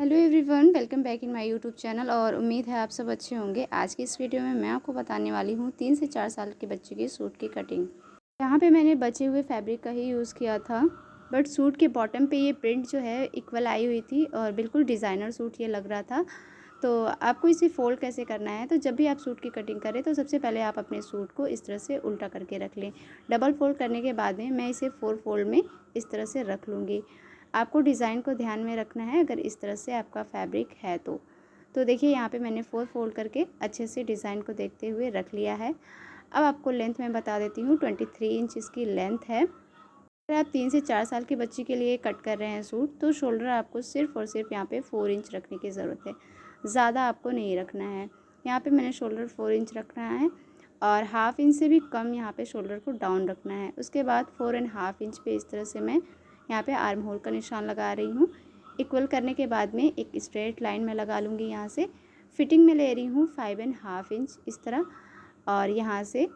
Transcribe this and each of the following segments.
Hello everyone, welcome back in my YouTube channel. और उम्मीद है आप सब अच्छे होंगे। आज की इस वीडियो में मैं आपको बताने वाली हूँ 3 से 4 साल के बच्चे की सूट की कटिंग। यहाँ पे मैंने बचे हुए फैब्रिक का ही यूज़ किया था, बट सूट के बॉटम पे ये प्रिंट जो है इक्वल आई हुई थी और बिल्कुल डिज़ाइनर सूट ये लग रहा था। तो आपको इसे फ़ोल्ड कैसे करना है, तो जब भी आप सूट की कटिंग करें तो सबसे पहले आप अपने सूट को इस तरह से उल्टा करके रख लें। डबल फोल्ड करने के बाद में मैं इसे 4 फोल्ड में इस तरह से रख लूँगी। आपको डिज़ाइन को ध्यान में रखना है अगर इस तरह से आपका फैब्रिक है तो देखिए यहाँ पे मैंने 4 फोल्ड करके अच्छे से डिज़ाइन को देखते हुए रख लिया है। अब आपको लेंथ मैं बता देती हूँ, 23 इंच इसकी लेंथ है। अगर आप 3 से 4 साल की बच्ची के लिए कट कर रहे हैं सूट, तो शोल्डर आपको सिर्फ़ और सिर्फ यहाँ पे 4 इंच रखने की ज़रूरत है, ज़्यादा आपको नहीं रखना है। यहाँ पे मैंने शोल्डर 4 इंच रखना है और हाफ़ इंच से भी कम यहाँ पे शोल्डर को डाउन रखना है। उसके बाद 4.5 इंच पे इस तरह से मैं यहाँ पे आर्म होल का निशान लगा रही हूँ। इक्वल करने के बाद में एक स्ट्रेट लाइन में लगा लूँगी। यहाँ से फिटिंग में ले रही हूँ 5.5 इंच इस तरह, और यहाँ से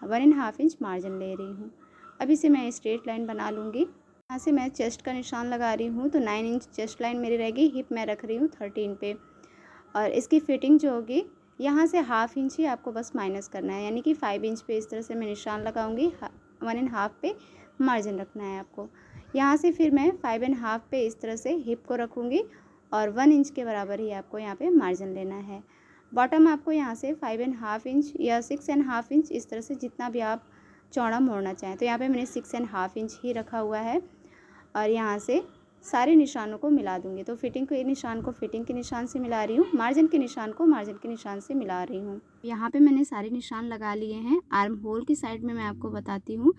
1.5 इंच मार्जिन ले रही हूँ। अब इसे मैं स्ट्रेट लाइन बना लूँगी। यहाँ से मैं चेस्ट का निशान लगा रही हूँ, तो 9 इंच चेस्ट लाइन मेरी रहेगी। हिप मैं रख रही हूँ 13 पे, और इसकी फिटिंग जो होगी यहाँ से हाफ़ इंच ही आपको बस माइनस करना है, यानी कि 5 इंच पे इस तरह से मैं निशान लगाऊंगी। 1.5 पे मार्जिन रखना है आपको। यहाँ से फिर मैं 5.5 पे इस तरह से हिप को रखूँगी और 1 इंच के बराबर ही आपको यहाँ पे मार्जिन लेना है। बॉटम आपको यहाँ से 5.5 इंच या 6.5 इंच इस तरह से जितना भी आप चौड़ा मोड़ना चाहें, तो यहाँ पे मैंने 6.5 इंच ही रखा हुआ है। और यहाँ से सारे निशानों को मिला दूंगी। तो फिटिंग के निशान को फिटिंग के निशान से मिला रही हूँ, मार्जिन के निशान को मार्जिन के निशान से मिला रही हूँ। यहाँ पे मैंने सारे निशान लगा लिए हैं। आर्म होल की साइड में मैं आपको बताती हूँ,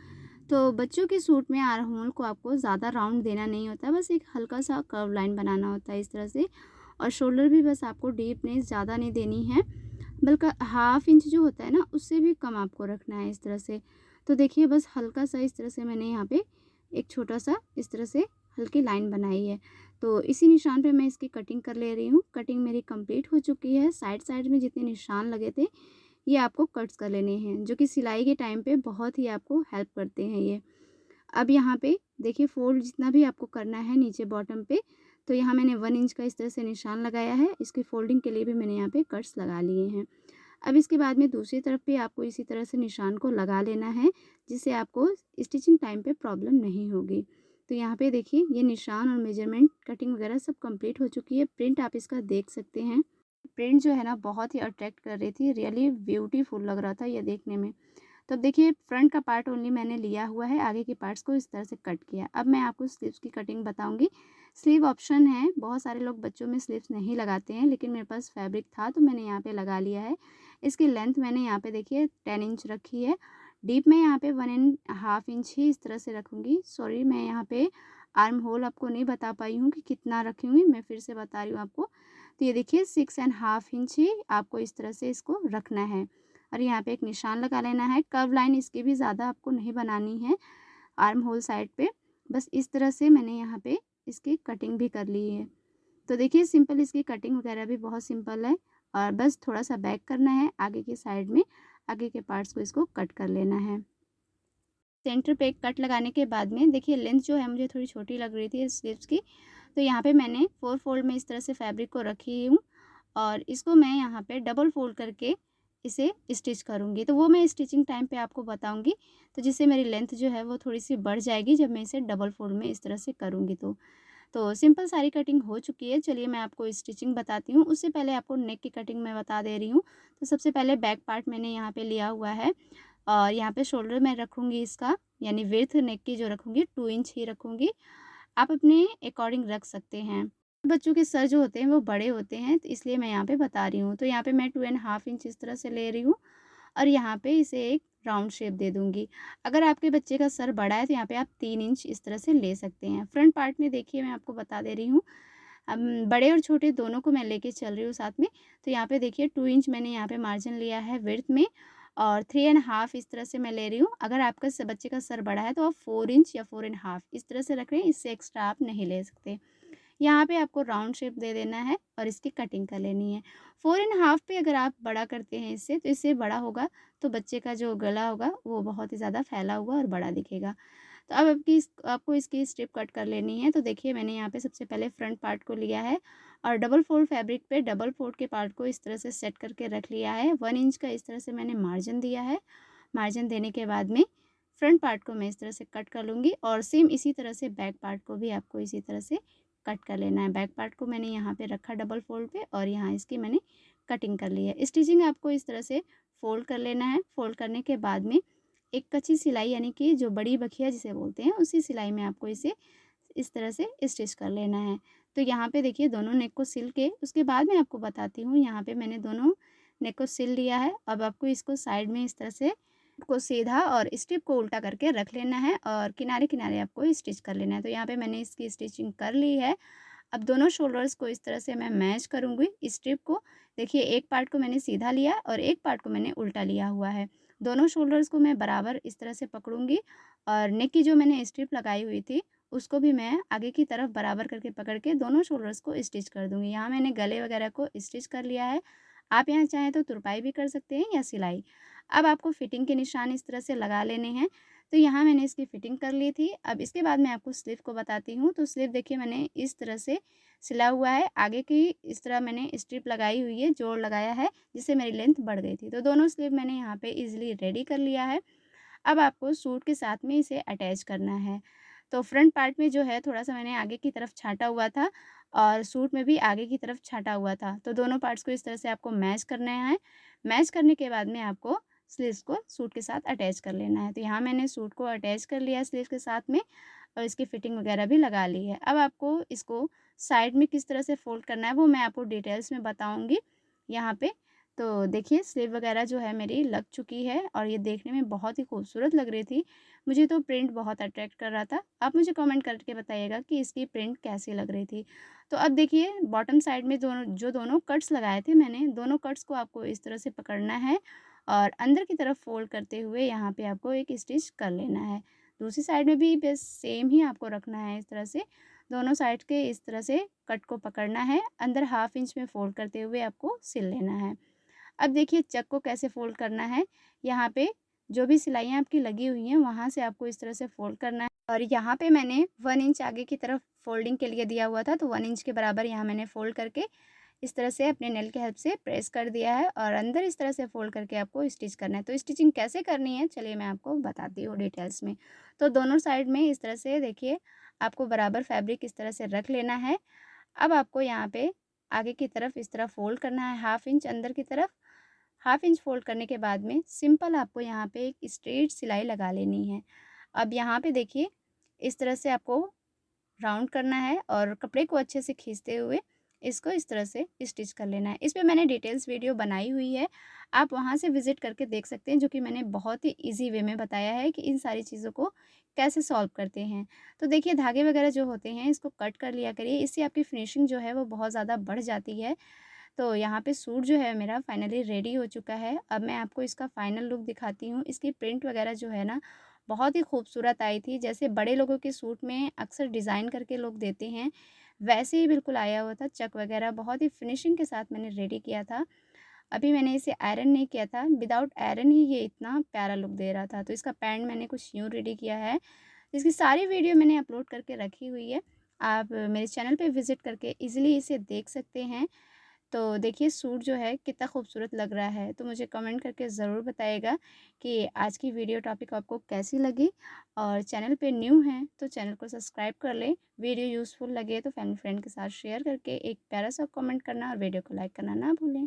तो बच्चों के सूट में आर्म होल को आपको ज़्यादा राउंड देना नहीं होता, बस एक हल्का सा कर्व लाइन बनाना होता है इस तरह से। और शोल्डर भी बस आपको डीपनेस ज़्यादा नहीं देनी है, बल्कि हाफ़ इंच जो होता है ना, उससे भी कम आपको रखना है इस तरह से। तो देखिए बस हल्का सा इस तरह से मैंने यहाँ पे एक छोटा सा इस तरह से हल्की लाइन बनाई है। तो इसी निशान पे मैं इसकी कटिंग कर ले रही हूँ। कटिंग मेरी कंप्लीट हो चुकी है। साइड साइड में जितने निशान लगे थे ये आपको कट्स कर लेने हैं, जो कि सिलाई के टाइम पे बहुत ही आपको हेल्प करते हैं ये। अब यहाँ पे देखिए फोल्ड जितना भी आपको करना है नीचे बॉटम पे, तो यहाँ मैंने 1 इंच का इस तरह से निशान लगाया है। इसकी फोल्डिंग के लिए भी मैंने यहाँ पे कट्स लगा लिए हैं। अब इसके बाद में दूसरी तरफ भी आपको इसी तरह से निशान को लगा लेना है, जिससे आपको स्टिचिंग टाइम पे प्रॉब्लम नहीं होगी। तो यहाँ पे देखिए ये निशान और मेजरमेंट कटिंग वगैरह सब कंप्लीट हो चुकी है। प्रिंट आप इसका देख सकते हैं। प्रिंट जो है ना बहुत ही अट्रैक्ट कर रही थी, रियली ब्यूटीफुल लग रहा था ये देखने में। तो अब देखिए फ्रंट का पार्ट ओनली मैंने लिया हुआ है, आगे के पार्ट्स को इस तरह से कट किया। अब मैं आपको स्लीव्स की कटिंग बताऊंगी। स्लीव ऑप्शन है, बहुत सारे लोग बच्चों में स्लीव्स नहीं लगाते हैं, लेकिन मेरे पास फैब्रिक था तो मैंने यहाँ पे लगा लिया है। इसकी लेंथ मैंने यहाँ पे देखिए 10 इंच रखी है। डीप में यहाँ पे 1.5 इंच ही इस तरह से रखूँगी। सॉरी, मैं यहाँ पे आर्म होल आपको नहीं बता पाई हूँ कि कितना रखूँगी, मैं फिर से बता रही हूँ आपको। तो ये देखिए 6.5 इंच ही आपको इस तरह से इसको रखना है। और यहाँ पे एक निशान लगा लेना है। कर्व लाइन इसकी भी ज़्यादा आपको नहीं बनानी है आर्म होल साइड पे। बस इस तरह से मैंने यहाँ पे इसकी कटिंग भी कर ली है। तो देखिए सिंपल इसकी कटिंग वगैरह भी बहुत सिंपल है, और बस थोड़ा सा बैक करना है आगे की साइड में, आगे के पार्ट्स को इसको कट कर लेना है। सेंटर पे एक कट लगाने के बाद में देखिए लेंथ जो है मुझे थोड़ी छोटी लग रही थी स्लीव्स की, तो यहाँ पे मैंने 4 फोल्ड में इस तरह से फैब्रिक को रखी हूँ और इसको मैं यहाँ पे डबल फोल्ड करके इसे स्टिच करूँगी। तो वो मैं स्टिचिंग टाइम पे आपको बताऊँगी, तो जिससे मेरी लेंथ जो है वो थोड़ी सी बढ़ जाएगी जब मैं इसे डबल फोल्ड में इस तरह से करूँगी। तो सिंपल सारी कटिंग हो चुकी है। चलिए मैं आपको स्टिचिंग बताती हूँ। उससे पहले आपको नेक की कटिंग मैं बता दे रही हूँ। तो सबसे पहले बैक पार्ट मैंने यहाँ पे लिया हुआ है और यहाँ पे शोल्डर मैं रखूँगी इसका, यानी विड्थ नेक की जो रखूँगी 2 इंच ही रखूँगी। आप अपने अकॉर्डिंग रख सकते हैं। बच्चों के सर जो होते हैं वो बड़े होते हैं, तो इसलिए मैं यहाँ पे बता रही हूँ। तो यहाँ पे मैं 2.5 इंच इस तरह से ले रही हूँ और यहाँ पे इसे एक राउंड शेप दे दूँगी। अगर आपके बच्चे का सर बड़ा है तो यहाँ पे आप 3 इंच इस तरह से ले सकते हैं। फ्रंट पार्ट में देखिए मैं आपको बता दे रही हूँ, बड़े और छोटे दोनों को मैं लेके चल रही हूँ साथ में। तो यहाँ पे देखिए 2 इंच मैंने यहाँ पे मार्जिन लिया है विड्थ में, और 3.5 इस तरह से मैं ले रही हूँ। अगर आपका बच्चे का सर बड़ा है तो आप 4 इंच या 4.5 इस तरह से रख रहे हैं, इससे एक्स्ट्रा आप नहीं ले सकते। यहाँ पे आपको राउंड शेप दे देना है और इसकी कटिंग कर लेनी है। 4.5 पे अगर आप बड़ा करते हैं इससे, तो इससे बड़ा होगा तो बच्चे का जो गला होगा वो बहुत ही ज़्यादा फैला हुआ और बड़ा दिखेगा। तो अब आपको इसकी स्ट्रिप कट कर लेनी है। तो देखिए मैंने यहाँ पे सबसे पहले फ्रंट पार्ट को लिया है और डबल फोल्ड फैब्रिक पे डबल फोल्ड के पार्ट को इस तरह से सेट करके रख लिया है। 1 इंच का इस तरह से मैंने मार्जिन दिया है। मार्जिन देने के बाद में फ्रंट पार्ट को मैं इस तरह से कट कर लूँगी और सेम इसी तरह से बैक पार्ट को भी आपको इसी तरह से कट कर लेना है। बैक पार्ट को मैंने यहाँ पे रखा डबल फोल्ड पे और यहाँ इसकी मैंने कटिंग कर ली है। स्टिचिंग आपको इस तरह से फ़ोल्ड कर लेना है। फ़ोल्ड करने के बाद में एक कच्ची सिलाई यानी कि जो बड़ी बखिया जिसे बोलते हैं, उसी सिलाई में आपको इसे इस तरह से स्टिच कर लेना है। तो यहाँ पे देखिए दोनों नेक को सिल के उसके बाद मैं आपको बताती हूँ। यहाँ पे मैंने दोनों नेक को सिल लिया है। अब आपको इसको साइड में इस तरह से को सीधा और स्ट्रिप को उल्टा करके रख लेना है और किनारे-किनारे आपको स्टिच कर लेना है। तो यहाँ पे मैंने इसकी स्टिचिंग कर ली है। अब दोनों शोल्डर्स को इस तरह से मैं मैच करूँगी स्ट्रिप को। देखिए एक पार्ट को मैंने सीधा लिया और एक पार्ट को मैंने उल्टा लिया हुआ है। दोनों शोल्डर्स को मैं बराबर इस तरह से पकड़ूँगी और नेक की जो मैंने स्ट्रिप लगाई हुई थी, उसको भी मैं आगे की तरफ बराबर करके पकड़ के दोनों शोल्डर्स को स्टिच कर दूँगी। यहाँ मैंने गले वगैरह को स्टिच कर लिया है। आप यहाँ चाहें तो तुरपाई भी कर सकते हैं या सिलाई। अब आपको फिटिंग के निशान इस तरह से लगा लेने हैं। तो यहाँ मैंने इसकी फिटिंग कर ली थी। अब इसके बाद मैं आपको स्लीव को बताती हूँ। तो स्लीव देखिए मैंने इस तरह से सिला हुआ है। आगे की इस तरह मैंने स्ट्रिप लगाई हुई है, जोड़ लगाया है, जिससे मेरी लेंथ बढ़ गई थी। तो दोनों स्लीव मैंने यहाँ पे ईज़िली रेडी कर लिया है। अब आपको सूट के साथ में इसे अटैच करना है। तो फ्रंट पार्ट में जो है थोड़ा-सा मैंने आगे की तरफ छाँटा हुआ था और सूट में भी आगे की तरफ छाँटा हुआ था। तो दोनों पार्ट्स को इस तरह से आपको मैच करना है। मैच करने के बाद में आपको स्लीव्स को सूट के साथ अटैच कर लेना है। तो यहाँ मैंने सूट को अटैच कर लिया स्लीव्स के साथ में और इसकी फिटिंग वगैरह भी लगा ली है। अब आपको इसको साइड में किस तरह से फ़ोल्ड करना है वो मैं आपको डिटेल्स में बताऊँगी यहाँ पे। तो देखिए स्लीव वगैरह जो है मेरी लग चुकी है और ये देखने में बहुत ही खूबसूरत लग रही थी। मुझे तो प्रिंट बहुत अट्रैक्ट कर रहा था। आप मुझे कमेंट करके बताइएगा कि इसकी प्रिंट कैसी लग रही थी। तो अब देखिए बॉटम साइड में दोनों कट्स लगाए थे मैंने, दोनों कट्स को आपको इस तरह से पकड़ना है और अंदर की तरफ फ़ोल्ड करते हुए यहाँ पे आपको एक स्टिच कर लेना है। दूसरी साइड में भी बस सेम ही आपको रखना है इस तरह से। दोनों साइड के इस तरह से कट को पकड़ना है, अंदर हाफ इंच में फ़ोल्ड करते हुए आपको सिल लेना है। अब देखिए चक को कैसे फ़ोल्ड करना है, यहाँ पे जो भी सिलाइयाँ आपकी लगी हुई हैं, वहाँ से आपको इस तरह से फ़ोल्ड करना है और यहाँ पे मैंने 1 इंच आगे की तरफ फ़ोल्डिंग के लिए दिया हुआ था, तो 1 इंच के बराबर यहाँ मैंने फ़ोल्ड करके इस तरह से अपने नेल की हेल्प से प्रेस कर दिया है और अंदर इस तरह से फ़ोल्ड करके आपको स्टिच करना है। तो स्टिचिंग कैसे करनी है, चलिए मैं आपको बताती हूँ डिटेल्स में। तो दोनों साइड में इस तरह से देखिए आपको बराबर फैब्रिक इस तरह से रख लेना है। अब आपको यहाँ पे आगे की तरफ इस तरह फ़ोल्ड करना है हाफ इंच अंदर की तरफ। हाफ इंच फ़ोल्ड करने के बाद में सिंपल आपको यहाँ पे एक स्ट्रेट सिलाई लगा लेनी है। अब यहाँ पे देखिए इस तरह से आपको राउंड करना है और कपड़े को अच्छे से खींचते हुए इसको इस तरह से स्टिच कर लेना है। इस पे मैंने डिटेल्स वीडियो बनाई हुई है, आप वहाँ से विज़िट करके देख सकते हैं, जो कि मैंने बहुत ही ईज़ी वे में बताया है कि इन सारी चीज़ों को कैसे सॉल्व करते हैं। तो देखिए धागे वगैरह जो होते हैं इसको कट कर लिया करिए, इससे आपकी फिनिशिंग जो है वो बहुत ज़्यादा बढ़ जाती है। तो यहाँ पे सूट जो है मेरा फाइनली रेडी हो चुका है। अब मैं आपको इसका फाइनल लुक दिखाती हूँ। इसकी प्रिंट वगैरह जो है ना बहुत ही खूबसूरत आई थी। जैसे बड़े लोगों के सूट में अक्सर डिज़ाइन करके लोग देते हैं, वैसे ही बिल्कुल आया हुआ था। चक वगैरह बहुत ही फिनिशिंग के साथ मैंने रेडी किया था। अभी मैंने इसे आयरन नहीं किया था, विदाउट आयरन ही ये इतना प्यारा लुक दे रहा था। तो इसका पैंट मैंने कुछ यूँ रेडी किया है। इसकी सारी वीडियो मैंने अपलोड करके रखी हुई है। आप मेरे चैनल पे विज़िट करके ईज़िली इसे देख सकते हैं। तो देखिए सूट जो है कितना खूबसूरत लग रहा है। तो मुझे कमेंट करके ज़रूर बताइएगा कि आज की वीडियो टॉपिक आपको कैसी लगी और चैनल पे न्यू हैं तो चैनल को सब्सक्राइब कर लें। वीडियो यूज़फुल लगे तो फैमिली फ्रेंड के साथ शेयर करके एक प्यारा सा कमेंट करना और वीडियो को लाइक करना ना भूलें।